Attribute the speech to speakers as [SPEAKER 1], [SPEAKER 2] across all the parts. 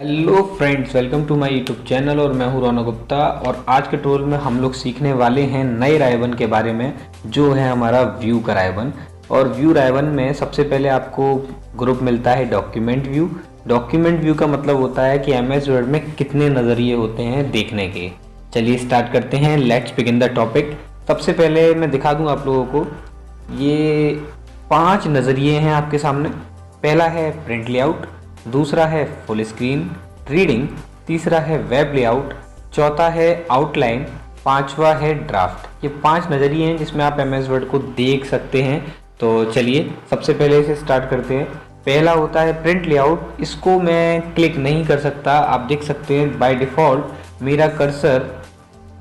[SPEAKER 1] Hello friends, welcome to my YouTube channel और मैं हूं रौनक गुप्ता। और आज के ट्यूटोरियल में हम लोग सीखने वाले हैं नए रायबन के बारे में, जो है हमारा व्यू का रायबन। और व्यू रायबन में सबसे पहले आपको ग्रुप मिलता है डॉक्यूमेंट व्यू। डॉक्यूमेंट व्यू का मतलब होता है कि एमएस वर्ड में कितने नज़रिए होते हैं देखने के। चलिए स्टार्ट करते हैं, लेट्स बिगिन द टॉपिक। सबसे पहले मैं दिखा दूँ आप लोगों को, ये 5 नज़रिए हैं आपके सामने। पहला है प्रिंट लेआउट, दूसरा है फुल स्क्रीन रीडिंग, तीसरा है वेब लेआउट, चौथा है आउटलाइन, पांचवा है ड्राफ्ट। ये 5 नज़रिए हैं जिसमें आप एमएस वर्ड को देख सकते हैं। तो चलिए सबसे पहले इसे स्टार्ट करते हैं। पहला होता है प्रिंट लेआउट। इसको मैं क्लिक नहीं कर सकता, आप देख सकते हैं बाय डिफ़ॉल्ट मेरा कर्सर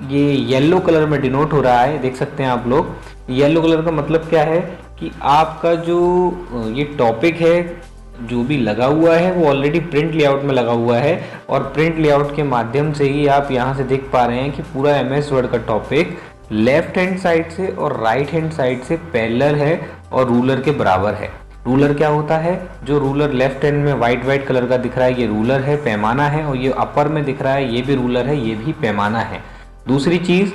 [SPEAKER 1] ये येलो कलर में डिनोट हो रहा है, देख सकते हैं आप लोग। येलो कलर का मतलब क्या है कि आपका जो ये टॉपिक है जो भी लगा हुआ है वो ऑलरेडी प्रिंट लेआउट में लगा हुआ है, और प्रिंट लेआउट के माध्यम से ही आप यहाँ से देख पा रहे हैं कि पूरा एमएस वर्ड का टॉपिक लेफ्ट हैंड साइड से और राइट हैंड साइड से पैरेलल है और रूलर के बराबर है। रूलर क्या होता है? जो रूलर लेफ्ट हैंड में वाइट कलर का दिख रहा है ये रूलर है, पैमाना है, और ये अपर में दिख रहा है ये भी रूलर है, ये भी पैमाना है। दूसरी चीज़,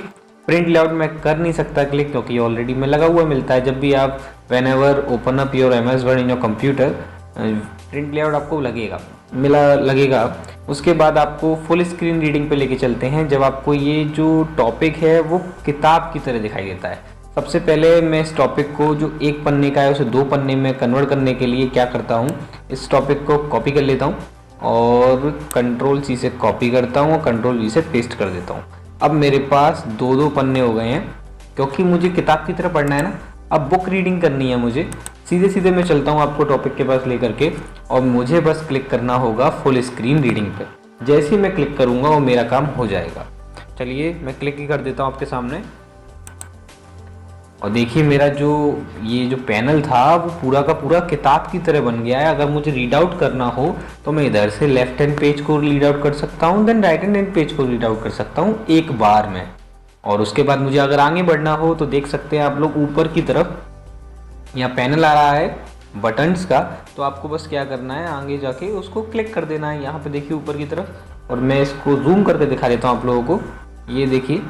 [SPEAKER 1] प्रिंट लेआउट में कर नहीं सकता क्लिक, क्योंकि ये ऑलरेडी में लगा हुआ मिलता है। जब भी आप when ever open up your MS word in your computer, print layout आपको लगेगा। उसके बाद आपको फुल स्क्रीन रीडिंग पे लेके चलते हैं, जब आपको ये जो टॉपिक है वो किताब की तरह दिखाई देता है। सबसे पहले मैं इस टॉपिक को जो एक पन्ने का है उसे 2 पन्ने में कन्वर्ट करने के लिए क्या करता हूँ, इस टॉपिक को कॉपी कर लेता हूँ और कंट्रोल सी से कॉपी करता हूँ और कंट्रोल वी से पेस्ट कर देता हूँ। अब मेरे पास 2 पन्ने हो गए हैं, क्योंकि मुझे किताब की तरह पढ़ना है ना। अब बुक रीडिंग करनी है मुझे, सीधे सीधे मैं चलता हूँ आपको टॉपिक के पास लेकर के, और मुझे बस क्लिक करना होगा फुल स्क्रीन रीडिंग पे। जैसे ही मैं क्लिक करूँगा वो मेरा काम हो जाएगा। चलिए मैं क्लिक ही कर देता हूँ आपके सामने, और देखिए मेरा ये जो पैनल था वो पूरा का पूरा किताब की तरह बन गया है। अगर मुझे रीड आउट करना हो तो मैं इधर से लेफ्ट हैंड पेज को रीड आउट कर सकता हूँ, देन राइट हैंड पेज को रीड आउट कर सकता हूँ एक बार में। और उसके बाद मुझे अगर आगे बढ़ना हो तो देख सकते हैं आप लोग ऊपर की तरफ यहाँ पैनल आ रहा है बटन्स का, तो आपको बस क्या करना है, आगे जाके उसको क्लिक कर देना है। यहाँ पे देखिए ऊपर की तरफ, और मैं इसको जूम करके दिखा देता हूँ आप लोगों को। ये देखिए,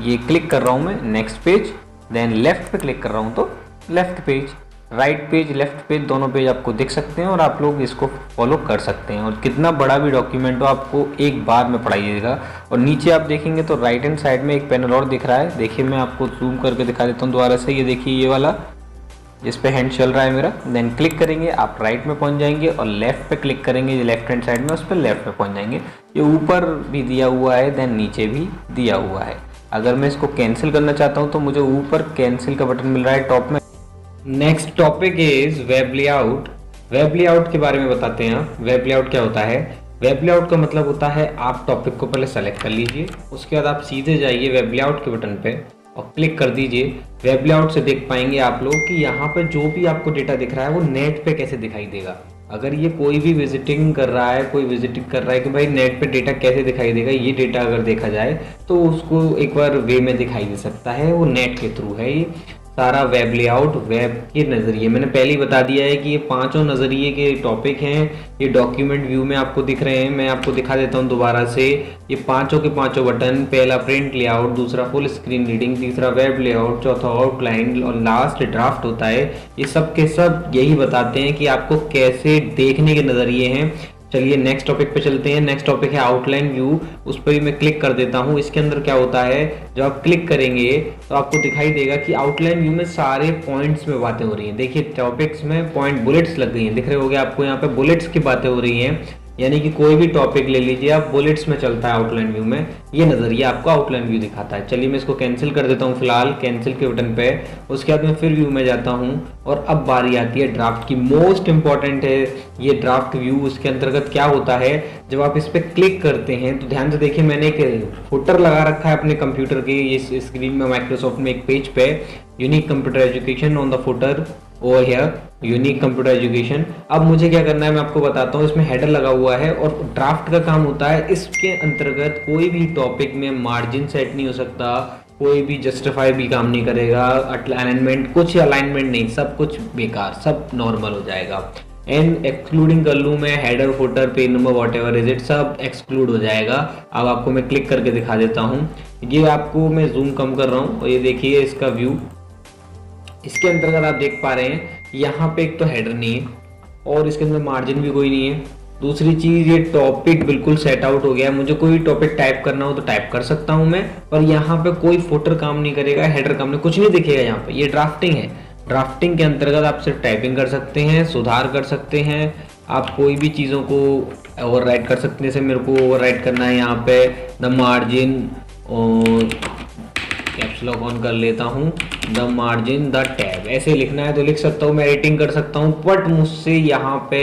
[SPEAKER 1] ये क्लिक कर रहा हूँ मैं नेक्स्ट पेज, देन लेफ्ट पे क्लिक कर रहा हूँ तो left page, right page, left page, दोनों पेज आपको दिख सकते हैं और आप लोग इसको फॉलो कर सकते हैं। और कितना बड़ा भी डॉक्यूमेंट हो आपको एक बार में पढ़ाइएगा। और नीचे आप देखेंगे तो राइट हैंड साइड में एक पैनल और दिख रहा है, देखिए मैं आपको जूम करके दिखा देता हूँ दोबारा से। ये देखिए ये वाला जिस पे हैंड चल रहा है मेरा, देन क्लिक करेंगे आप राइट में पहुंच जाएंगे, और लेफ्ट पे क्लिक करेंगे लेफ्ट हैंड साइड में, उस पर लेफ्ट पे पहुंच जाएंगे। ये ऊपर भी दिया हुआ है, देन नीचे भी दिया हुआ है। अगर मैं इसको कैंसिल करना चाहता हूं तो मुझे ऊपर कैंसिल का बटन मिल रहा है टॉप में। Next topic is web layout. Web layout के बारे में बताते हैं। वेब लेआउट क्या होता है? वेब लेआउट का मतलब होता है, आप टॉपिक को पहले सेलेक्ट कर लीजिए, उसके बाद आप सीधे जाइए वेब लेआउट के बटन पे और क्लिक कर दीजिए। वेब लेआउट से देख पाएंगे आप लोग कि यहाँ पर जो भी आपको डेटा दिख रहा है वो नेट पे कैसे दिखाई देगा। अगर ये कोई भी विजिटिंग कर रहा है, कोई विजिटिंग कर रहा है कि भाई नेट पे डेटा कैसे दिखाई देगा, ये डेटा अगर देखा जाए तो उसको एक बार वे में दिखाई दे सकता है, वो नेट के थ्रू है। ये सारा वेब लेआउट वेब के नज़रिए, मैंने पहले ही बता दिया है कि ये 5 नज़रिए के टॉपिक हैं। ये डॉक्यूमेंट व्यू में आपको दिख रहे हैं, मैं आपको दिखा देता हूँ दोबारा से। ये 5 के 5 बटन, पहला प्रिंट लेआउट, दूसरा फुल स्क्रीन रीडिंग, तीसरा वेब लेआउट, चौथा आउटलाइन और लास्ट ड्राफ्ट होता है। ये सब के सब यही बताते हैं कि आपको कैसे देखने के नज़रिए हैं। चलिए नेक्स्ट टॉपिक पे चलते हैं। नेक्स्ट टॉपिक है आउटलाइन व्यू, उस पर भी मैं क्लिक कर देता हूँ। इसके अंदर क्या होता है, जब आप क्लिक करेंगे तो आपको दिखाई देगा कि आउटलाइन व्यू में सारे पॉइंट्स में बातें हो रही हैं। देखिए टॉपिक्स में पॉइंट बुलेट्स लग गई हैं, दिख रहे होंगे आपको यहाँ पे बुलेट्स की बातें हो रही हैं। यानी कि कोई भी टॉपिक ले लीजिए आप, बुलेट्स में चलता है आउटलाइन व्यू में। ये नज़रिया आपको आउटलाइन व्यू दिखाता है। चलिए मैं इसको कैंसिल कर देता हूँ फिलहाल, कैंसिल के बटन पे। उसके बाद मैं फिर व्यू में जाता हूँ, और अब बारी आती है ड्राफ्ट की। मोस्ट इंपॉर्टेंट है ये ड्राफ्ट व्यू। उसके अंतर्गत क्या होता है, जब आप इस पर क्लिक करते हैं तो ध्यान से देखिए, मैंने एक फुटर लगा रखा है अपने कंप्यूटर के इस स्क्रीन में, माइक्रोसॉफ्ट में एक पेज पे, unique computer education on the footer over here, unique computer education. अब मुझे क्या करना है मैं आपको बताता हूँ। इसमें हेडर लगा हुआ है, और ड्राफ्ट का काम होता है, इसके अंतर्गत कोई भी टॉपिक में मार्जिन सेट नहीं हो सकता, कोई भी जस्टिफाई भी काम नहीं करेगा, अलाइनमेंट कुछ अलाइनमेंट नहीं, सब कुछ बेकार, सब नॉर्मल हो जाएगा। एंड एक्सक्लूडिंग कर लूँ मैं header, footer, page number, what ever is it, सब एक्सक्लूड हो जाएगा। अब आपको मैं क्लिक करके दिखा देता हूँ। ये आपको मैं जूम कम कर रहा हूँ और ये देखिए इसका व्यू। इसके अंतर्गत आप देख पा रहे हैं यहाँ पे एक तो हेडर नहीं है और इसके अंदर मार्जिन भी कोई नहीं है। दूसरी चीज़, ये टॉपिक बिल्कुल सेट आउट हो गया है। मुझे कोई टॉपिक टाइप करना हो तो टाइप कर सकता हूँ मैं, पर यहाँ पे कोई फुटर काम नहीं करेगा, हेडर काम नहीं, कुछ नहीं दिखेगा यहाँ पे। ये ड्राफ्टिंग है। ड्राफ्टिंग के अंतर्गत आप सिर्फ टाइपिंग कर सकते हैं, सुधार कर सकते हैं, आप कोई भी चीज़ों को ओवरराइट कर सकते हैं। जैसे मेरे को ओवरराइट करना है यहाँ पे द मार्जिन, और कैप्स लॉक ऑन कर लेता हूँ, द मार्जिन द टैब, ऐसे लिखना है तो लिख सकता हूँ, मैं एडिटिंग कर सकता हूँ। बट मुझसे यहाँ पे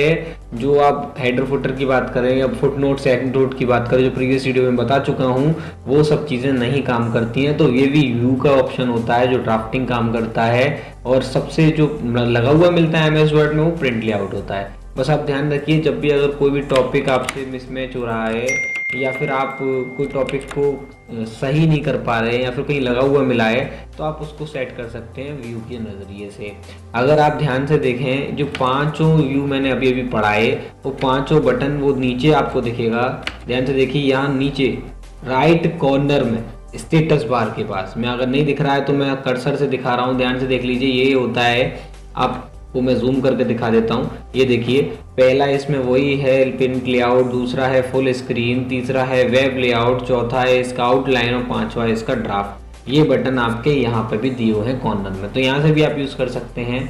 [SPEAKER 1] जो आप हेडर फुटर की बात करें या फुट नोट एंड नोट की बात करें, जो प्रीवियस वीडियो में बता चुका हूँ, वो सब चीज़ें नहीं काम करती हैं। तो ये भी व्यू का ऑप्शन होता है जो ड्राफ्टिंग काम करता है, और सबसे जो लगा हुआ मिलता है MS वर्ड में वो प्रिंट लेआउट होता है। बस आप ध्यान रखिए, जब भी अगर कोई भी टॉपिक आपसे मिसमैच हो रहा है या फिर आप कोई टॉपिक को सही नहीं कर पा रहे हैं या फिर कहीं लगा हुआ मिला है, तो आप उसको सेट कर सकते हैं व्यू के नज़रिए से। अगर आप ध्यान से देखें, जो पांचों व्यू मैंने अभी अभी पढ़ाए, वो पांचों बटन वो नीचे आपको दिखेगा। ध्यान से देखिए, यहाँ नीचे राइट कॉर्नर में स्टेटस बार के पास में, अगर नहीं दिख रहा है तो मैं कर्सर से दिखा रहा हूँ, ध्यान से देख लीजिए। ये होता है, आपको मैं जूम करके दिखा देता हूँ। ये देखिए, पहला इसमें वही है प्रिंट लेआउट, दूसरा है फुल स्क्रीन, तीसरा है वेब लेआउट, चौथा है इसका आउटलाइन और पांचवा है इसका ड्राफ्ट। ये बटन आपके यहाँ पे भी दिए हुए हैं कॉर्नर में, तो यहाँ से भी आप यूज़ कर सकते हैं।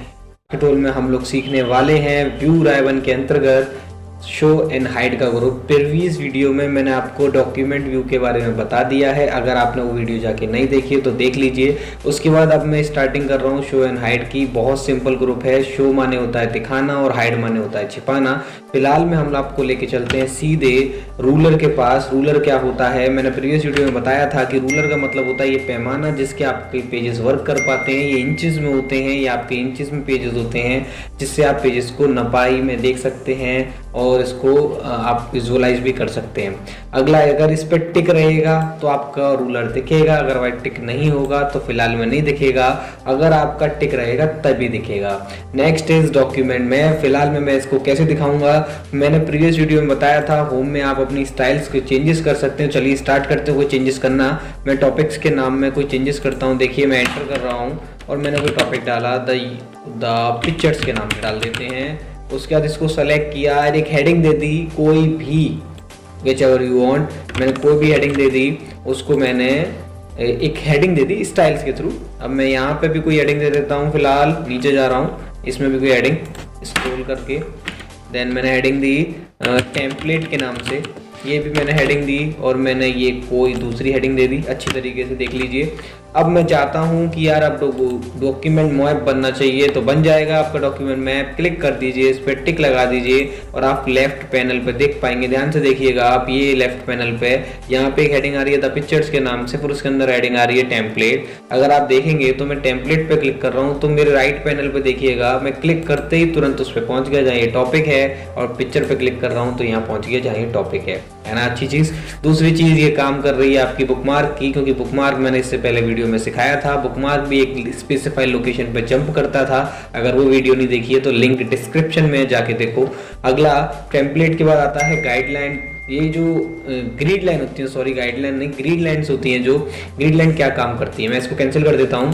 [SPEAKER 1] ट्यूटोरियल में हम लोग सीखने वाले हैं व्यू राइबन के अंतर्गत शो एंड हाइड का ग्रुप। प्रीवियस वीडियो में मैंने आपको डॉक्यूमेंट व्यू के बारे में बता दिया है, अगर आपने वो वीडियो जाके नहीं देखी है तो देख लीजिए। उसके बाद अब मैं स्टार्टिंग कर रहा हूँ शो एंड हाइड की। बहुत सिंपल ग्रुप है। शो माने होता है दिखाना और हाइड माने होता है छिपाना। फिलहाल में हम आपको लेके चलते हैं सीधे रूलर के पास। रूलर क्या होता है, मैंने प्रीवियस वीडियो में बताया था कि रूलर का मतलब होता है ये पैमाना जिसके आपके पेजेस वर्क कर पाते हैं। ये इंचेस में होते हैं, ये आपके इंचेस में पेजेस होते हैं, जिससे आप पेजेस को नपाई में देख सकते हैं और इसको आप विजुअलाइज भी कर सकते हैं। अगला, अगर इस पर टिक रहेगा तो आपका रूलर दिखेगा, अगर वाइट टिक नहीं होगा तो फिलहाल में नहीं दिखेगा, अगर आपका टिक रहेगा तभी दिखेगा। नेक्स्ट इज डॉक्यूमेंट में। फिलहाल में मैं इसको कैसे दिखाऊंगा, मैंने प्रीवियस वीडियो में बताया था होम में आप अपनी स्टाइल्स के चेंजेस कर सकते हैं। चलिए स्टार्ट करते हैं कोई चेंजेस करना। मैं टॉपिक्स के नाम में कोई चेंजेस करता हूँ। देखिए, मैं एंटर कर रहा हूँ और मैंने कोई टॉपिक डाला, द पिक्चर्स के नाम से डाल देते हैं। उसके बाद इसको सेलेक्ट किया और एक हेडिंग दे दी, कोई भी विच एवर यू वांट। मैंने कोई भी हेडिंग दे दी, उसको मैंने एक हेडिंग दे दी स्टाइल्स के थ्रू। अब मैं यहाँ पे भी कोई हेडिंग दे देता हूँ। फिलहाल नीचे जा रहा हूँ, इसमें भी कोई हेडिंग स्क्रॉल करके, देन मैंने हेडिंग दी टेम्पलेट के नाम से। ये भी मैंने हेडिंग दी और मैंने ये कोई दूसरी हेडिंग दे दी। अच्छी तरीके से देख लीजिए। अब मैं चाहता हूँ कि यार अब डॉक्यूमेंट मैप बनना चाहिए, तो बन जाएगा आपका डॉक्यूमेंट मैप। क्लिक कर दीजिए, इस पर टिक लगा दीजिए और आप लेफ्ट पैनल पे देख पाएंगे। ध्यान से देखिएगा आप, ये लेफ्ट पैनल पे यहाँ पे एक हेडिंग आ रही है द पिक्चर्स के नाम से, फिर उसके अंदर हेडिंग आ रही है टेम्पलेट। अगर आप देखेंगे तो मैं टेम्पलेट पे क्लिक कर रहा हूँ, तो मेरे राइट पैनल पे देखिएगा मैं क्लिक करते ही तुरंत उस पर पहुँच गया जहाँ ये टॉपिक है, और पिक्चर पे क्लिक कर रहा हूँ तो यहाँ पहुँच गया जहाँ ये टॉपिक है ना। अच्छी चीज़। दूसरी चीज़, ये काम कर रही है आपकी बुकमार्क की, क्योंकि बुकमार्क मैंने इससे पहले वीडियो में सिखाया था। बुकमार्क भी एक स्पेसिफाइड लोकेशन पे जंप करता था। अगर वो वीडियो नहीं देखी है तो लिंक डिस्क्रिप्शन में जाके देखो। अगला, टेम्पलेट के बाद आता है गाइडलाइन। ये जो ग्रिड लाइन होती है, सॉरी गाइडलाइन नहीं, ग्रिड लाइन्स होती हैं। जो ग्रिड लाइन क्या काम करती है, मैं इसको कैंसिल कर देता हूँ।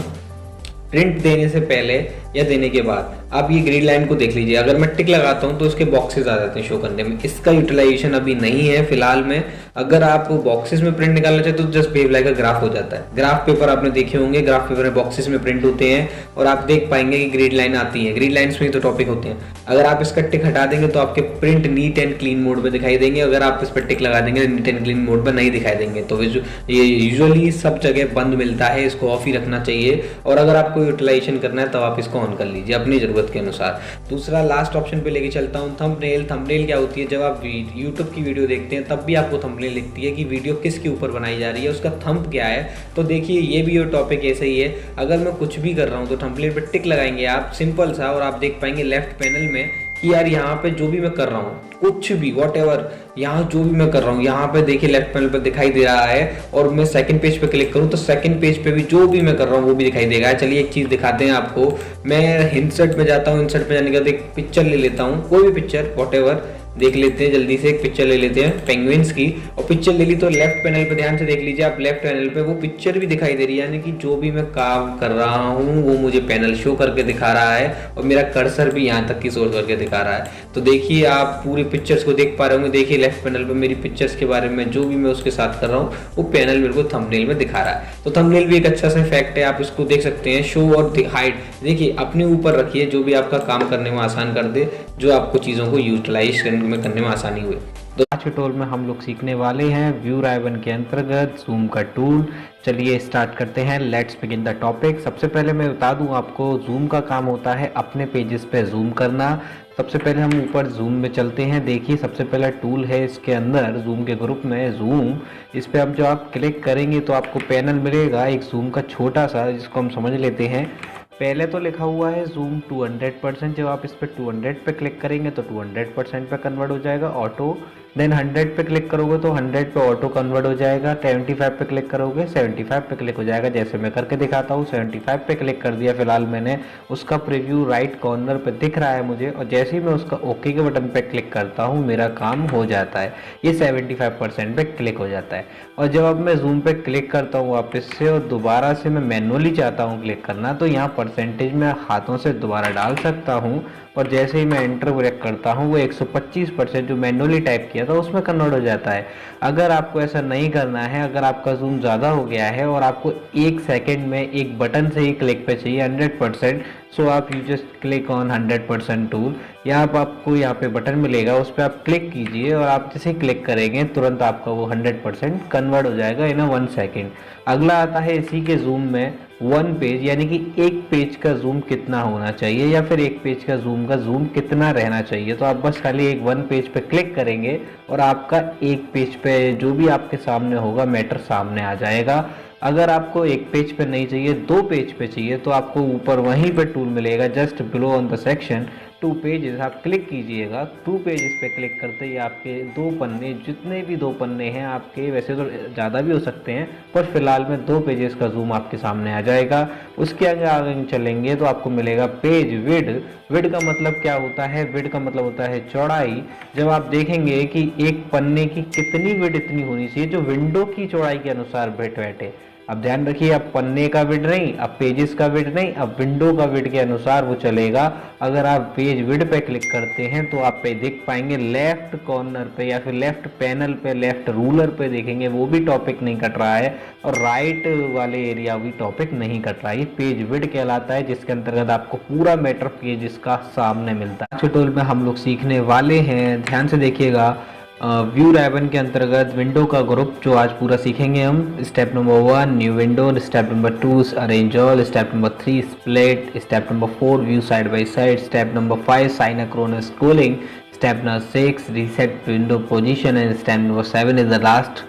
[SPEAKER 1] प्रिंट देने से पहले या देने के बाद आप ये ग्रिड लाइन को देख लीजिए। अगर मैं टिक लगाता हूँ तो उसके बॉक्सेस आ जाते हैं शो करने में। इसका यूटिलाइजेशन अभी नहीं है फिलहाल में। अगर आप बॉक्सेस में प्रिंट निकालना चाहते तो just behave like a graph हो जाता है। ग्राफ पेपर आपने देखे होंगे, ग्राफ पेपर में बॉक्सेस में प्रिंट होते हैं और आप देख पाएंगे कि ग्रिड लाइन आती है। ग्रिड लाइन्स में तो टॉपिक होते हैं। अगर आप इसका टिक हटा देंगे तो आपके print neat and clean mode में दिखाई देंगे। अगर आप इस पर टिक लगा देंगे नीट एंड क्लीन मोड में नहीं दिखाई देंगे। तो ये यूजुअली सब जगह बंद मिलता है, इसको ऑफ ही रखना चाहिए। और अगर आपको यूटिलाइजेशन करना है तब आप इसको ऑन कर लीजिए अपनी जरूरत के अनुसार। दूसरा, लास्ट ऑप्शन पे लेके चलता हूँ, थंबनेल। थंबनेल क्या होती है, जब आप यूट्यूब की वीडियो देखते हैं तब भी आपको थंबनेल दिखती है कि वीडियो किसके ऊपर बनाई जा रही है, उसका थंब क्या है। तो देखिए, ये भी टॉपिक ऐसे ही है। अगर मैं कुछ भी कर रहा हूँ तो थंबनेल पे टिक लगाएंगे आप, सिंपल सा, और आप देख पाएंगे लेफ्ट पैनल में कि यार यहाँ पे जो भी मैं कर रहा हूँ, कुछ भी वॉट एवर, यहाँ जो भी मैं कर रहा हूँ, यहाँ पे देखिए लेफ्ट पैनल पे दिखाई दे रहा है, और मैं सेकंड पेज पे क्लिक करूँ तो सेकंड पेज पे भी जो भी मैं कर रहा हूँ वो भी दिखाई देगा। चलिए एक चीज़ दिखाते हैं आपको। मैं इंसर्ट में जाता हूँ, इंसर्ट पे जाने के बाद एक पिक्चर ले लेता हूँ, कोई भी पिक्चर वॉट एवर देख लेते हैं, जल्दी से एक पिक्चर ले लेते हैं पेंगुइन्स की। और पिक्चर ले ली तो लेफ्ट पैनल पे ध्यान से देख लीजिए आप, लेफ्ट पैनल पे वो पिक्चर भी दिखाई दे रही है, यानी कि जो भी मैं काम कर रहा हूँ वो मुझे पैनल शो करके दिखा रहा है, और मेरा कर्सर भी यहाँ तक की शो करके दिखा रहा है। तो देखिए आप पूरी पिक्चर्स को देख पा रहे होंगे। देखिए लेफ्ट पैनल पे मेरी पिक्चर्स के बारे में जो भी मैं उसके साथ कर रहा हूँ वो पैनल मेरे को थंबनेल में दिखा रहा है। तो थंबनेल भी एक अच्छा सा इफेक्ट है, आप इसको देख सकते हैं, शो और हाइड। देखिए अपने ऊपर रखिए जो भी आपका काम करने में आसान कर दे, जो आपको चीज़ों को यूटिलाइज करने में आसानी हुई। तो आज के टूल में हम लोग सीखने वाले हैं व्यू राइबन के अंतर्गत जूम का टूल। चलिए स्टार्ट करते हैं, लेट्स बिगिन द टॉपिक। सबसे पहले मैं बता दूं आपको, जूम का काम होता है अपने पेजेस पे जूम करना। सबसे पहले हम ऊपर जूम में चलते हैं। देखिए सबसे पहला टूल है इसके अंदर, जूम के ग्रुप में जूम। इस पर अब जो आप क्लिक करेंगे तो आपको पैनल मिलेगा एक जूम का छोटा सा, जिसको हम समझ लेते हैं। पहले तो लिखा हुआ है जूम 200%, जब आप इस पर 200 पे क्लिक करेंगे तो 200% पे कन्वर्ट हो जाएगा ऑटो। देन 100 पे क्लिक करोगे तो 100 पे ऑटो कन्वर्ट हो जाएगा। 75 पे क्लिक करोगे 75 पे क्लिक हो जाएगा, जैसे मैं करके दिखाता हूँ। 75 पे क्लिक कर दिया फिलहाल मैंने, उसका प्रीव्यू राइट कॉर्नर पे दिख रहा है मुझे, और जैसे ही मैं उसका ओके के बटन पे क्लिक करता हूँ मेरा काम हो जाता है, ये 75% पे क्लिक हो जाता है। और जब अब मैं जूम पे क्लिक करता हूँ वापस से, और दोबारा से मैं मैनुअली चाहता हूँ क्लिक करना, तो यहाँ परसेंटेज में हाथों से दोबारा डाल सकता हूँ, और जैसे ही मैं एंटर ब्रेक करता हूँ वो 125% जो मैनुअली टाइप किया था उसमें कन्वर्ट हो जाता है। अगर आपको ऐसा नहीं करना है, अगर आपका जूम ज़्यादा हो गया है और आपको एक सेकेंड में एक बटन से ही क्लिक पे चाहिए 100%, सो आप you just click on 100% tool. यहाँ पर आपको यहाँ पे बटन मिलेगा, उस पर आप क्लिक कीजिए, और आप जैसे क्लिक करेंगे तुरंत आपका वो 100% कन्वर्ट हो जाएगा इन 1 सेकेंड। अगला आता है इसी के जूम में वन पेज, यानी कि एक पेज का जूम कितना होना चाहिए, या फिर एक पेज का जूम कितना रहना चाहिए। तो आप बस खाली एक वन पेज पे क्लिक करेंगे और आपका एक पेज पे जो भी आपके सामने होगा मैटर सामने आ जाएगा। अगर आपको एक पेज पे नहीं चाहिए, 2 पेज पे चाहिए, तो आपको ऊपर वहीं पे टूल मिलेगा just below on the section 2 pages, आप क्लिक कीजिएगा। 2 पेजेस पे क्लिक करते ही आपके 2 पन्ने, जितने भी 2 पन्ने हैं आपके, वैसे तो ज़्यादा भी हो सकते हैं पर फिलहाल में 2 पेजेस का जूम आपके सामने आ जाएगा। उसके आगे चलेंगे तो आपको मिलेगा पेज विड। विड का मतलब क्या होता है? विड का मतलब होता है चौड़ाई। जब आप देखेंगे कि एक पन्ने की कितनी विड इतनी होनी चाहिए जो विंडो की चौड़ाई के अनुसार बैठे। अब ध्यान रखिए, अब पन्ने का विड नहीं, अब पेजेस का विड नहीं, अब विंडो का विड के अनुसार वो चलेगा। अगर आप पेज विड पे क्लिक करते हैं तो आप पे देख पाएंगे लेफ्ट कॉर्नर पे या फिर लेफ्ट पैनल पे, लेफ्ट रूलर पे देखेंगे वो भी टॉपिक नहीं कट रहा है, और राइट वाले एरिया भी टॉपिक नहीं कट रहा है। ये पेज विड कहलाता है, जिसके अंतर्गत आपको पूरा मैटर पेजेस का सामने मिलता है। आज के टूल में हम लोग सीखने वाले हैं, ध्यान से देखिएगा, व्यू राइबन के अंतर्गत विंडो का ग्रुप जो आज पूरा सीखेंगे हम। Step number 1 new window, step number 2 arrange all, step number 3 split, step number 4 view side by side, step number 5 synchronous scrolling, step number 6 reset window position, and step number 7 is the last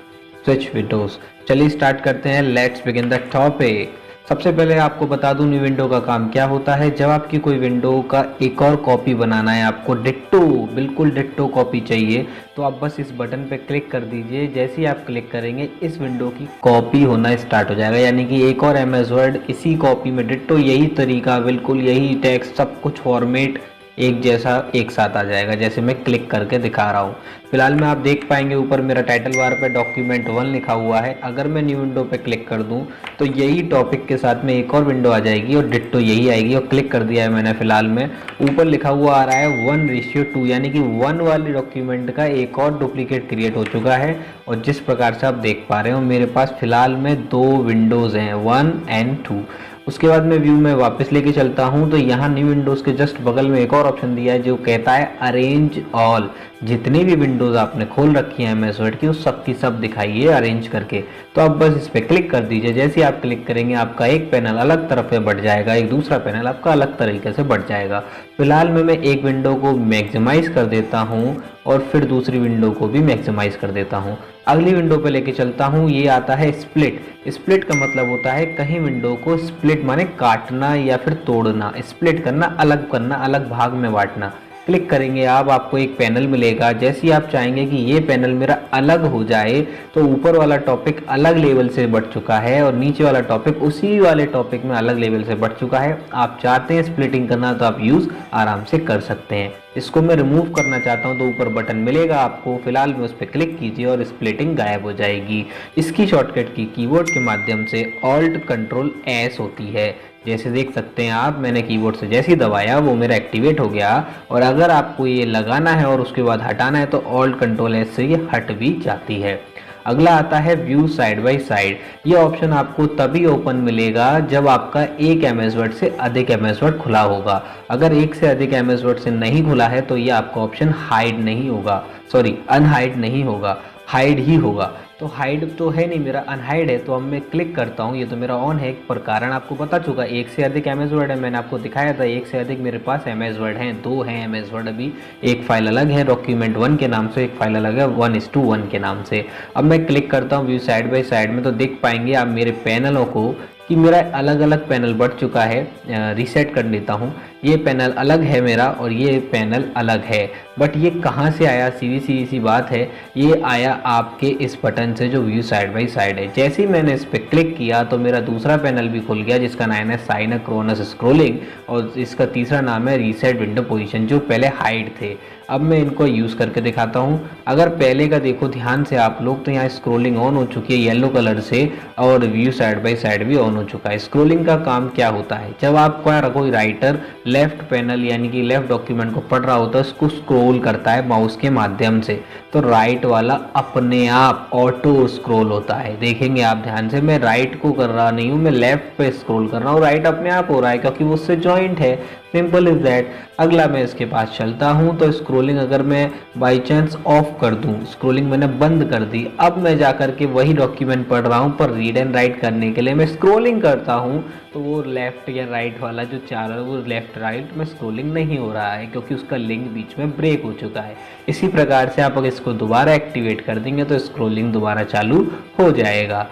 [SPEAKER 1] switch windows. चलिए start करते हैं, let's begin the topic. सबसे पहले आपको बता दूं new window का काम क्या होता है। जब आपकी कोई विंडो का एक और कॉपी बनाना है, आपको डिट्टो, बिल्कुल डिट्टो कॉपी चाहिए, तो आप बस इस बटन पे क्लिक कर दीजिए। जैसे ही आप क्लिक करेंगे इस विंडो की कॉपी होना स्टार्ट हो जाएगा, यानी कि एक और MS वर्ड इसी कॉपी में डिट्टो, यही तरीका, बिल्कुल यही टेक्स्ट, सब कुछ फॉर्मेट एक जैसा एक साथ आ जाएगा, जैसे मैं क्लिक करके दिखा रहा हूँ। फिलहाल में आप देख पाएंगे ऊपर मेरा टाइटल बार पे डॉक्यूमेंट 1 लिखा हुआ है। अगर मैं न्यू विंडो पे क्लिक कर दूं तो यही टॉपिक के साथ में एक और विंडो आ जाएगी और डिट्टो यही आएगी, और क्लिक कर दिया है मैंने। फिलहाल में ऊपर लिखा हुआ आ रहा है 1:2, यानी कि 1 वाली डॉक्यूमेंट का एक और डुप्लीकेट क्रिएट हो चुका है। और जिस प्रकार से आप देख पा रहे हो मेरे पास फिलहाल में 2 विंडोज़ हैं, 1 और 2। उसके बाद मैं व्यू में वापस लेके चलता हूं तो यहाँ न्यू विंडोज़ के जस्ट बगल में एक और ऑप्शन दिया है जो कहता है अरेंज ऑल। जितनी भी विंडोज़ आपने खोल रखी है MS वर्ड की, उस सब की सब दिखाइए अरेंज करके। तो आप बस इस पर क्लिक कर दीजिए। जैसे आप क्लिक करेंगे आपका एक पैनल अलग तरफ पे बढ़ जाएगा, एक दूसरा पैनल आपका अलग तरीके से बढ़ जाएगा। फिलहाल में मैं एक विंडो को मैक्सिमाइज कर देता हूँ और फिर दूसरी विंडो को भी मैक्सिमाइज कर देता हूँ। अगली विंडो पे लेके चलता हूँ, ये आता है स्प्लिट। स्प्लिट का मतलब होता है कहीं विंडो को स्प्लिट माने काटना या फिर तोड़ना, स्प्लिट करना, अलग करना, अलग भाग में बांटना। क्लिक करेंगे आप, आपको एक पैनल मिलेगा। जैसे ही आप चाहेंगे कि ये पैनल मेरा अलग हो जाए, तो ऊपर वाला टॉपिक अलग लेवल से बढ़ चुका है और नीचे वाला टॉपिक उसी वाले टॉपिक में अलग लेवल से बढ़ चुका है। आप चाहते हैं स्प्लिटिंग करना तो आप यूज़ आराम से कर सकते हैं। इसको मैं रिमूव करना चाहता हूं तो ऊपर बटन मिलेगा आपको, फिलहाल में उस पर क्लिक कीजिए और स्प्लिटिंग गायब हो जाएगी। इसकी शॉर्टकट की कीबोर्ड के माध्यम से ऑल्ट कंट्रोल एस होती है। जैसे देख सकते हैं आप, मैंने कीबोर्ड से जैसे ही दबाया वो मेरा एक्टिवेट हो गया। और अगर आपको ये लगाना है और उसके बाद हटाना है तो ऑल्ट कंट्रोल एस से ये हट भी जाती है। अगला आता है व्यू साइड बाय साइड। ये ऑप्शन आपको तभी ओपन मिलेगा जब आपका एक एमएस वर्ड से अधिक एमएस वर्ड खुला होगा। अगर एक से अधिक एमएस वर्ड से नहीं खुला है तो ये आपका ऑप्शन हाइड नहीं होगा, सॉरी अनहाइड नहीं होगा, हाइड ही होगा। तो हाइड तो है नहीं मेरा, अनहाइड है। तो अब मैं क्लिक करता हूँ, ये तो मेरा ऑन है, पर कारण आपको बता चुका, एक से अधिक एमएस वर्ड है। मैंने आपको दिखाया था एक से अधिक मेरे पास एमएस वर्ड हैं, 2 हैं एमएस वर्ड अभी। एक फाइल अलग है डॉक्यूमेंट 1 के नाम से, एक फाइल अलग है 1:1 के नाम से। अब मैं क्लिक करता हूँ व्यू साइड बाय साइड में, तो देख पाएंगे आप मेरे पैनलों को कि मेरा अलग अलग पैनल बढ़ चुका है। रीसेट कर लेता हूँ, ये पैनल अलग है मेरा और ये पैनल अलग है। बट ये कहाँ से आया, सीधी सी बात है, ये आया आपके इस बटन से जो व्यू साइड बाय साइड है। जैसे ही मैंने इस पर क्लिक किया तो मेरा दूसरा पैनल भी खुल गया जिसका नाम है साइनक्रोनस स्क्रोलिंग और इसका तीसरा नाम है रीसेट विंडो पोजीशन, जो पहले हाइड थे। अब मैं इनको यूज़ करके दिखाता हूँ। अगर पहले का देखो ध्यान से आप लोग, तो यहाँ स्क्रोलिंग ऑन हो चुकी है येलो कलर से और व्यू साइड बाय साइड भी ऑन हो चुका है। स्क्रोलिंग का काम क्या होता है, जब आप कोई राइटर लेफ्ट पैनल यानी कि लेफ्ट डॉक्यूमेंट को पढ़ रहा होता है, उसको स्क्रोल करता है माउस के माध्यम से, तो राइट वाला अपने आप ऑटो स्क्रोल होता है। देखेंगे आप ध्यान से, मैं राइट को कर रहा नहीं हूँ, मैं लेफ्ट पे स्क्रोल कर रहा हूँ, राइट अपने आप हो रहा है क्योंकि वो उससे जॉइंट है। Simple is that. अगला मैं इसके पास चलता हूँ तो स्क्रोलिंग अगर मैं बाई चांस ऑफ कर दूँ, स्क्रोलिंग मैंने बंद कर दी, अब मैं जा करके वही डॉक्यूमेंट पढ़ रहा हूँ, पर रीड एंड राइट करने के लिए मैं स्क्रोलिंग करता हूँ तो वो लेफ्ट या राइट वाला जो चार है वो लेफ्ट राइट में स्क्रोलिंग नहीं हो रहा है क्योंकि उसका लिंक बीच में ब्रेक हो चुका है। इसी प्रकार से आप अगर इसको दोबारा एक्टिवेट कर देंगे तो स्क्रोलिंग दोबारा चालू हो जाएगा।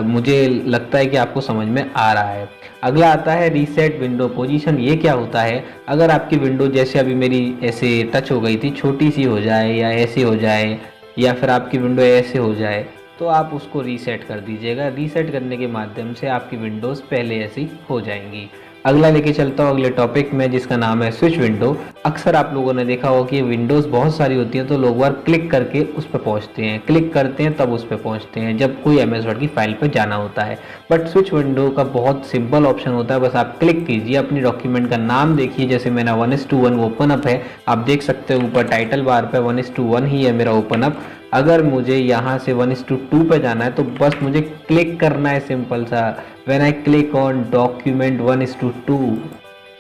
[SPEAKER 1] मुझे लगता है कि आपको समझ में आ रहा है। अगला आता है रीसेट विंडो पोजीशन। ये क्या होता है, अगर आपकी विंडो जैसे अभी मेरी ऐसे टच हो गई थी, छोटी सी हो जाए या ऐसे हो जाए या फिर आपकी विंडो ऐसे हो जाए, तो आप उसको रीसेट कर दीजिएगा। रीसेट करने के माध्यम से आपकी विंडोज़ पहले ऐसी हो जाएंगी। अगला लेके चलता हूँ अगले टॉपिक में जिसका नाम है स्विच विंडो। अक्सर आप लोगों ने देखा होगा कि विंडोज़ बहुत सारी होती हैं तो लोग बार क्लिक करके उस पर पहुँचते हैं, क्लिक करते हैं तब उस पर पहुँचते हैं जब कोई एमएस वर्ड की फाइल पर जाना होता है। बट स्विच विंडो का बहुत सिंपल ऑप्शन होता है, बस आप क्लिक कीजिए, अपनी डॉक्यूमेंट का नाम देखिए, जैसे मेरा 1:1 ओपन अप है, आप देख सकते हो ऊपर टाइटल बार पे 1:1 ही है मेरा ओपन अप। अगर मुझे यहाँ से 1:2 पे जाना है तो बस मुझे क्लिक करना है, सिंपल सा। When I click on document 1:2,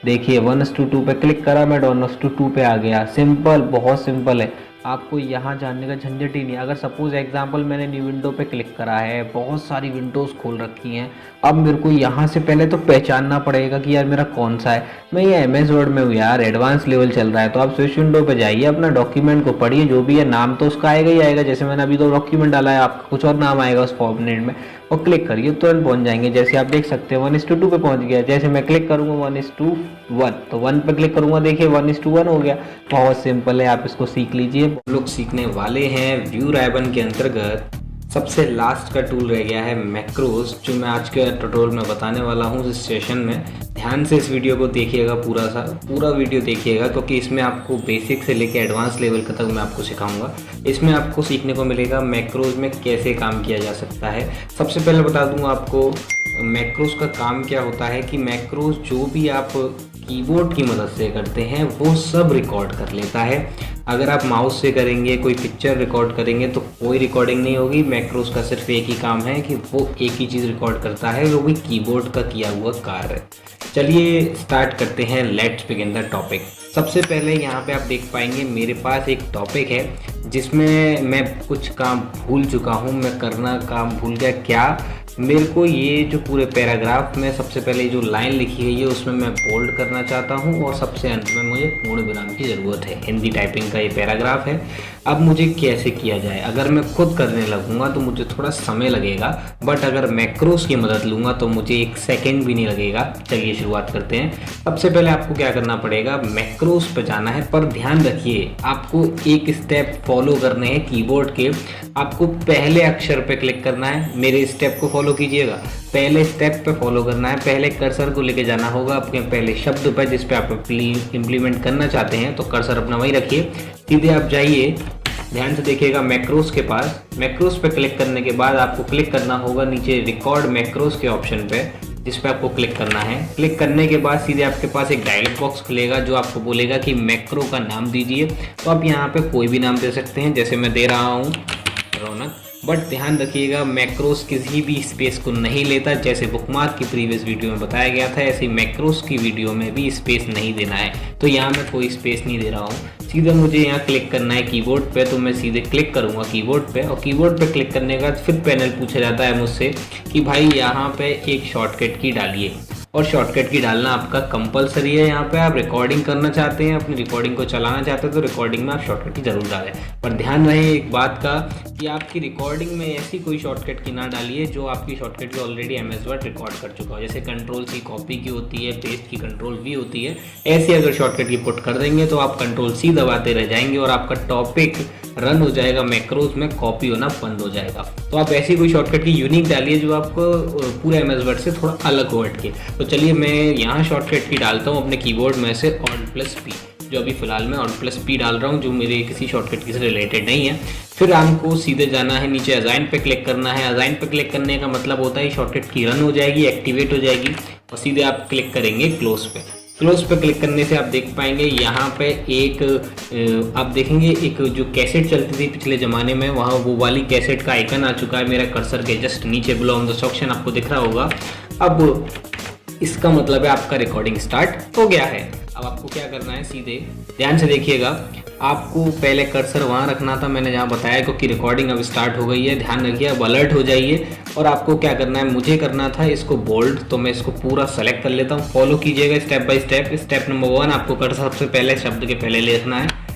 [SPEAKER 1] देखिए 1:2 पे क्लिक करा, मैं 1:2 पे आ गया। सिंपल, बहुत सिंपल है, आपको यहाँ जानने का झंझट ही नहीं। अगर सपोज एग्जांपल मैंने न्यू विंडो पे क्लिक करा है, बहुत सारी विंडोज़ खोल रखी हैं, अब मेरे को यहाँ से पहले तो पहचानना पड़ेगा कि यार मेरा कौन सा है। मैं ये एमएस वर्ड में हूँ यार, एडवांस लेवल चल रहा है, तो आप स्विच विंडो पे जाइए, अपना डॉक्यूमेंट को पढ़िए, जो भी है नाम तो उसका आएगा ही आएगा। जैसे मैंने अभी तो डॉक्यूमेंट डाला है, आपका कुछ और नाम आएगा उस फॉर्मेट में, और क्लिक करिए, तुरंत पहुंच जाएंगे। जैसे आप देख सकते हैं 1:2 पे पहुंच गया। जैसे मैं क्लिक करूंगा 1:1, तो 1 पे क्लिक करूंगा, देखिए 1:1 हो गया। बहुत सिंपल है, आप इसको सीख लीजिए। हम लोग सीखने वाले हैं व्यू राइबन के अंतर्गत सबसे लास्ट का टूल रह गया है मैक्रोस, जो मैं आज के ट्यूटोरियल में बताने वाला हूँ इस सेशन में। ध्यान से इस वीडियो को देखिएगा, पूरा वीडियो देखिएगा, क्योंकि इसमें आपको बेसिक से लेकर एडवांस लेवल तक मैं आपको सिखाऊंगा। इसमें आपको सीखने को मिलेगा मैक्रोस में कैसे काम किया जा सकता है। सबसे पहले बता दूँ आपको मैक्रोस का काम क्या होता है, कि मैक्रोस जो भी आप कीबोर्ड की मदद से करते हैं वो सब रिकॉर्ड कर लेता है। अगर आप माउस से करेंगे, कोई पिक्चर रिकॉर्ड करेंगे तो कोई रिकॉर्डिंग नहीं होगी। मैक्रोस का सिर्फ एक ही काम है कि वो एक ही चीज़ रिकॉर्ड करता है, वो भी कीबोर्ड का किया हुआ कार्य। चलिए स्टार्ट करते हैं, लेट्स बिगिन द टॉपिक। सबसे पहले यहाँ पे आप देख पाएंगे मेरे पास एक टॉपिक है जिसमें मैं कुछ काम भूल चुका हूँ, मैं करना काम भूल गया। क्या मेरे को ये जो पूरे पैराग्राफ में सबसे पहले जो लाइन लिखी है ये उसमें मैं बोल्ड करना चाहता हूँ और सबसे अंत में मुझे पूर्ण विराम की ज़रूरत है। हिंदी टाइपिंग का ये पैराग्राफ है। अब मुझे कैसे किया जाए? अगर मैं खुद करने लगूंगा तो मुझे थोड़ा समय लगेगा, बट अगर मैक्रोस की मदद लूँगा तो मुझे 1 सेकेंड भी नहीं लगेगा। चलिए शुरुआत करते हैं। सबसे पहले आपको क्या करना पड़ेगा, मैक्रोस पे जाना है, पर ध्यान रखिए आपको एक स्टेप फॉलो करने हैं कीबोर्ड के। आपको पहले अक्षर पे क्लिक करना है, मेरे स्टेप को फॉलो कीजिएगा। पहले स्टेप पे फॉलो करना है, पहले कर्सर को लेके जाना होगा अपने पहले शब्द पे जिस पे आप इम्प्लीमेंट करना चाहते हैं, तो कर्सर अपना वही रखिए। सीधे आप जाइए, ध्यान से देखिएगा मैक्रोस के पास। मैक्रोस पे क्लिक करने के बाद आपको क्लिक करना होगा नीचे रिकॉर्ड मैक्रोस के ऑप्शन पे, जिस पे आपको क्लिक करना है। क्लिक करने के बाद सीधे आपके पास एक डायलॉग बॉक्स खुलेगा जो आपको बोलेगा कि मैक्रो का नाम दीजिए। तो आप यहाँ पे कोई भी नाम दे सकते हैं, जैसे मैं दे रहा हूँ रौनक। बट ध्यान रखिएगा मैक्रोस किसी भी स्पेस को नहीं लेता। जैसे बुकमार्क की प्रीवियस वीडियो में बताया गया था, ऐसे मैक्रोस की वीडियो में भी स्पेस नहीं देना है। तो यहाँ मैं कोई स्पेस नहीं दे रहा हूँ। सीधा मुझे यहाँ क्लिक करना है कीबोर्ड पे, तो मैं सीधे क्लिक करूँगा कीबोर्ड पे। और कीबोर्ड पे क्लिक करने के बाद फिर पैनल पूछा जाता है मुझसे कि भाई यहाँ पे एक शॉर्टकट की डालिए, और शॉर्टकट की डालना आपका कंपलसरी है। यहाँ पे आप रिकॉर्डिंग करना चाहते हैं, अपनी रिकॉर्डिंग को चलाना चाहते हैं, तो रिकॉर्डिंग में आप शॉर्टकट की जरूर डालें। पर ध्यान रहे एक बात का कि आपकी रिकॉर्डिंग में ऐसी कोई शॉर्टकट की ना डालिए जो आपकी शॉर्टकट की ऑलरेडी MS वर्ड रिकॉर्ड कर चुका हो। जैसे Ctrl+C कॉपी की होती है, पेस्ट की Ctrl+V होती है। ऐसे अगर शॉर्टकट की पुट कर देंगे तो आप Ctrl+C दबाते रह जाएंगे और आपका टॉपिक रन हो जाएगा, मैक्रोज में कॉपी होना बंद हो जाएगा। तो आप ऐसी कोई शॉर्टकट की यूनिक डालिए जो आपको पूरे MS वर्ड से थोड़ा अलग हो हटके। तो चलिए मैं यहाँ शॉर्टकट की डालता हूँ अपने कीबोर्ड में से Alt+P, जो अभी फिलहाल मैं Alt+P डाल रहा हूँ, जो मेरे किसी शॉर्टकट की से रिलेटेड नहीं है। फिर आपको सीधे जाना है नीचे असाइन पे क्लिक करना है। असाइन पे क्लिक करने का मतलब होता है शॉर्टकट की रन हो जाएगी, एक्टिवेट हो जाएगी, और सीधे आप क्लिक करेंगे क्लोज पे। क्लोज पे क्लिक करने से आप देख पाएंगे यहाँ पे एक आप देखेंगे एक जो कैसेट चलती थी पिछले ज़माने में, वहाँ वो वाली कैसेट का आइकन आ चुका है मेरा कर्सर के जस्ट नीचे, बिलो ऑन द सेक्शन आपको दिख रहा होगा। अब इसका मतलब है आपका रिकॉर्डिंग स्टार्ट हो गया है। अब आपको क्या करना है, सीधे ध्यान से देखिएगा, आपको पहले कर्सर वहाँ रखना था मैंने जहाँ बताया, क्योंकि रिकॉर्डिंग अब स्टार्ट हो गई है। ध्यान रखिए, अब अलर्ट हो जाइए। और आपको क्या करना है, मुझे करना था इसको बोल्ड, तो मैं इसको पूरा सेलेक्ट कर लेता हूँ। फॉलो कीजिएगा step by step. Step number 1, आपको कर्सर सबसे पहले शब्द के पहले लिखना है।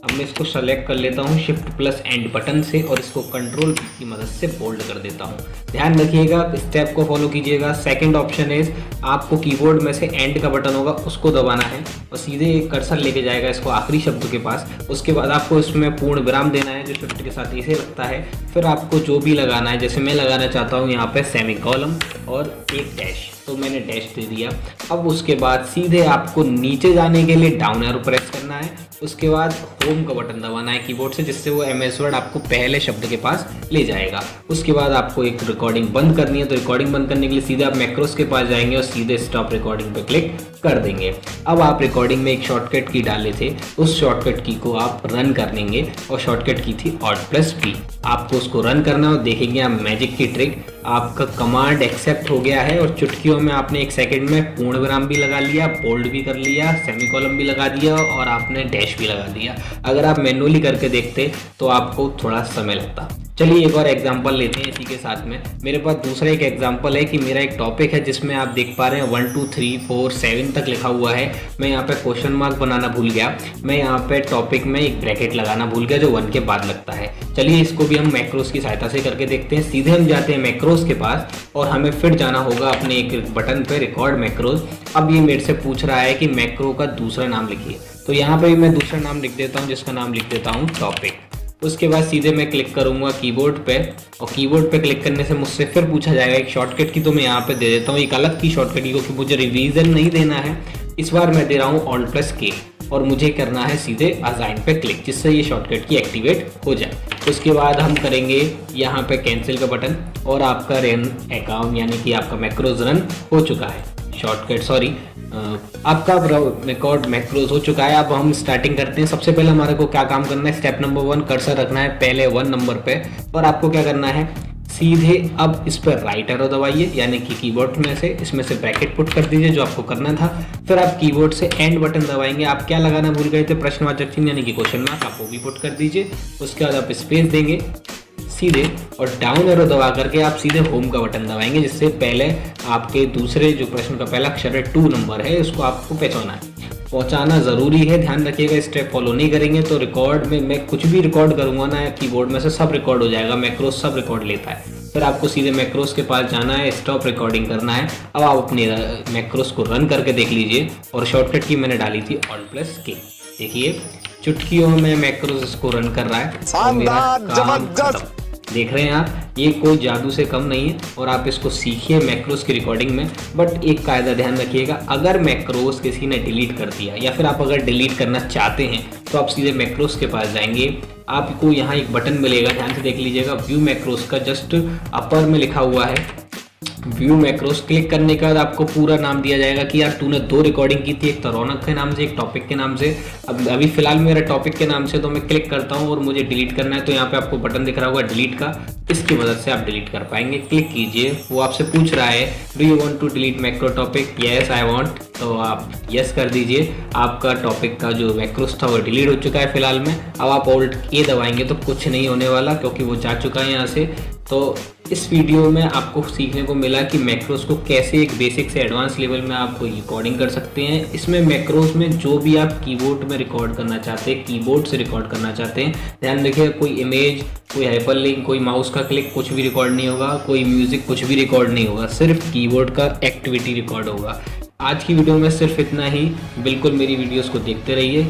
[SPEAKER 1] अब मैं इसको सेलेक्ट कर लेता हूँ Shift+End बटन से और इसको Ctrl+ की मदद से बोल्ड कर देता हूँ। ध्यान रखिएगा, स्टेप को फॉलो कीजिएगा। सेकंड ऑप्शन है, आपको कीबोर्ड में से एंड का बटन होगा उसको दबाना है और सीधे कर्सर लेके जाएगा इसको आखिरी शब्द के पास। उसके बाद आपको इसमें पूर्ण विराम देना है जो शिफ्ट के साथ इसे लगता है। फिर आपको जो भी लगाना है, जैसे मैं लगाना चाहता हूँ यहाँ पे सेमीकोलन और एक डैश, तो मैंने डैश दे दिया। अब उसके बाद सीधे आपको नीचे जाने के लिए डाउन एरो प्रेस करना है। उसके बाद होम का बटन दबाना है कीबोर्ड से, जिससे वो MS वर्ड आपको पहले शब्द के पास ले जाएगा। उसके बाद आपको एक रिकॉर्डिंग बंद करनी है, तो रिकॉर्डिंग बंद करने के लिए सीधे आप मैक्रोस के पास जाएंगे और सीधे स्टॉप रिकॉर्डिंग पे क्लिक कर देंगे। अब आप रिकॉर्डिंग में एक शॉर्टकट की डाले थे, उस शॉर्टकट की को आप रन कर लेंगे और शॉर्टकट की थी Alt+P। आपको उसको रन करना है और देखेंगे आप मैजिक की ट्रिक, आपका कमांड एक्सेप्ट हो गया है और चुटकियों में आपने 1 सेकंड में पूर्ण विराम भी लगा लिया, बोल्ड भी कर लिया, सेमीकोलन भी लगा दिया और आपने डैश भी लगा दिया। अगर आप मैनुअली करके देखते तो आपको थोड़ा समय लगता। चलिए एक और एग्जांपल लेते हैं इसी के साथ में। मेरे पास दूसरा एक एग्जांपल है कि मेरा एक टॉपिक है जिसमें आप देख पा रहे हैं 1 2 3 4 7 तक लिखा हुआ है। मैं यहाँ पे क्वेश्चन मार्क बनाना भूल गया, मैं यहाँ पे टॉपिक में एक ब्रैकेट लगाना भूल गया जो 1 के बाद लगता है। चलिए इसको भी हम मैक्रोस की सहायता से करके देखते हैं। सीधे हम जाते हैं मैक्रोस के पास और हमें फिर जाना होगा अपने एक बटन पे रिकॉर्ड मैक्रोस। अब ये मेरे से पूछ रहा है कि मैक्रो का दूसरा नाम लिखिए, तो यहाँ पे मैं दूसरा नाम लिख देता हूँ जिसका नाम लिख देता हूँ टॉपिक। उसके बाद सीधे मैं क्लिक करूंगा कीबोर्ड पे और कीबोर्ड पे क्लिक करने से मुझसे फिर पूछा जाएगा एक शॉर्टकट की, तो मैं यहाँ पे दे देता हूँ एक अलग की शॉर्टकट की, क्योंकि मुझे रिवीजन नहीं देना है। इस बार मैं दे रहा हूँ Alt+K और मुझे करना है सीधे असाइन पे क्लिक, जिससे ये शॉर्टकट की एक्टिवेट हो जाए। उसके बाद हम करेंगे यहाँ पे कैंसिल का बटन और आपका रन अकाउंट यानी कि आपका मैक्रोज रन हो चुका है। शॉर्टकट सॉरी आपका रिकॉर्ड मैक्रोज हो चुका है। अब हम स्टार्टिंग करते हैं। सबसे पहले हमारे को क्या काम करना है, स्टेप नंबर 1 कर्सर रखना है पहले 1 नंबर पे और आपको क्या करना है, सीधे अब इस पर राइट एरो दबाइए यानी कि कीबोर्ड में से इसमें से ब्रैकेट पुट कर दीजिए जो आपको करना था। फिर आप कीबोर्ड से एंड बटन दबाएंगे। आप क्या लगाना भूल गए थे, प्रश्नवाचक चिन्ह यानी कि क्वेश्चन मार्क, आप वो भी पुट कर दीजिए। उसके बाद आप स्पेस देंगे। सीधे और डाउन एरो दबा करके आप सीधे होम का बटन दबाएंगे, जिससे पहले आपके दूसरे जो प्रश्न का पहला अक्षर है 2 नंबर है, उसको आपको पहुंचाना ज़रूरी है। ध्यान रखिएगा, स्टेप फॉलो नहीं करेंगे तो रिकॉर्ड में मैं कुछ भी रिकॉर्ड करूँगा ना कीबोर्ड में से सब रिकॉर्ड हो जाएगा, मैक्रोस सब रिकॉर्ड लेता है। फिर आपको सीधे मैक्रोस के पास जाना है, स्टॉप रिकॉर्डिंग करना है। अब आप अपने मैक्रोस को रन करके देख लीजिए और शॉर्टकट की मैंने डाली थी Alt+K। देखिए चुटकियों में मैक्रोस इसको रन कर रहा है और मेरा काम खत्म। देख रहे हैं आप, ये कोई जादू से कम नहीं है और आप इसको सीखिए मैक्रोस की रिकॉर्डिंग में। बट एक कायदा ध्यान रखिएगा, अगर मैक्रोस किसी ने डिलीट कर दिया या फिर आप अगर डिलीट करना चाहते हैं तो आप सीधे मैक्रोस के पास जाएंगे, आपको यहाँ एक बटन मिलेगा, ध्यान से देख लीजिएगा, व्यू मैक्रोस का जस्ट अपर में लिखा हुआ है व्यू मैक्रोस। क्लिक करने के बाद आपको पूरा नाम दिया जाएगा कि यार तूने 2 रिकॉर्डिंग की थी, एक तो रौनक के नाम से, एक टॉपिक के नाम से। अब अभी फिलहाल मेरा टॉपिक के नाम से, तो मैं क्लिक करता हूँ और मुझे डिलीट करना है, तो यहाँ पे आपको बटन दिख रहा होगा डिलीट का, इसकी मदद से आप डिलीट कर पाएंगे। क्लिक कीजिए, वो आपसे पूछ रहा है do you want to delete macro topic, yes I want, तो आप यस कर दीजिए। आपका टॉपिक का जो मैक्रोस था वो डिलीट हो चुका है फिलहाल में। अब आप Alt+A दबाएंगे तो कुछ नहीं होने वाला, क्योंकि वो जा चुका है यहाँ से। तो इस वीडियो में आपको सीखने को मिला कि मैक्रोस को कैसे एक बेसिक से एडवांस लेवल में आप रिकॉर्डिंग कर सकते हैं। इसमें मैक्रोस में जो भी आप कीबोर्ड में रिकॉर्ड करना चाहते हैं, कीबोर्ड से रिकॉर्ड करना चाहते हैं, ध्यान रखिए कोई इमेज, कोई हाइपरलिंक, कोई माउस का क्लिक, कुछ भी रिकॉर्ड नहीं होगा, कोई म्यूजिक कुछ भी रिकॉर्ड नहीं होगा, सिर्फ कीबोर्ड का एक्टिविटी रिकॉर्ड होगा। आज की वीडियो में सिर्फ इतना ही। बिल्कुल मेरी वीडियोस को देखते रहिए।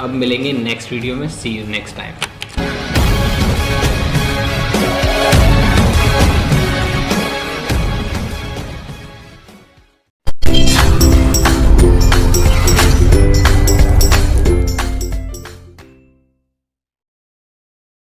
[SPEAKER 1] अब मिलेंगे नेक्स्ट वीडियो में। सी यू नेक्स्ट टाइम।